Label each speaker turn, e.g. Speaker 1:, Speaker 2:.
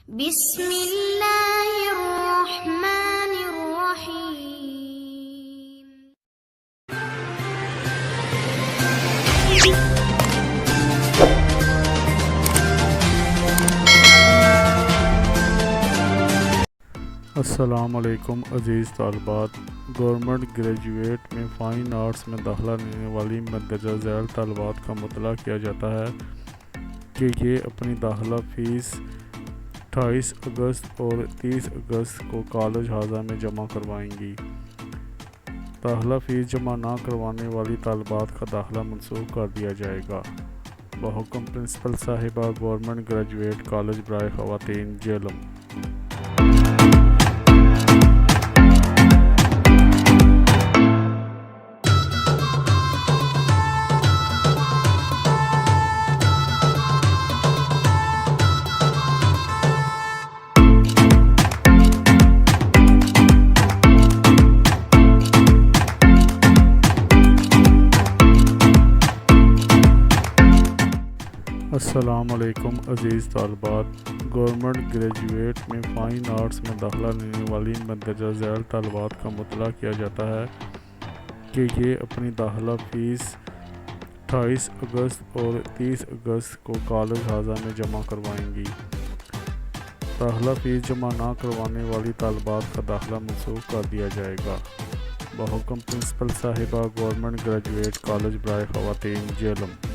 Speaker 1: بسم اللہ الرحمن الرحیم۔
Speaker 2: السلام علیکم عزیز طالبات، گورنمنٹ گریجویٹ میں فائن آرٹس میں داخلہ لینے والی مندرجہ ذیل طالبات کا مطلع کیا جاتا ہے کہ یہ اپنی داخلہ فیس 28 اگست اور 30 اگست کو کالج لہذا میں جمع کروائیں گی۔ داخلہ فیس جمع نہ کروانے والی طالبات کا داخلہ منسوخ کر دیا جائے گا۔ بحکم پرنسپل صاحبہ، گورنمنٹ گریجویٹ کالج برائے خواتین، جہلم۔ السلام علیکم عزیز طالبات، گورنمنٹ گریجویٹ میں فائن آرٹس میں داخلہ لینے والی مندرجہ ذیل طالبات کا مطلع کیا جاتا ہے کہ یہ اپنی داخلہ فیس 28 اگست اور 30 اگست کو کالج لہذا میں جمع کروائیں گی۔ داخلہ فیس جمع نہ کروانے والی طالبات کا داخلہ منسوخ کر دیا جائے گا۔ بحکم پرنسپل صاحبہ، گورنمنٹ گریجویٹ کالج برائے خواتین، جہلم۔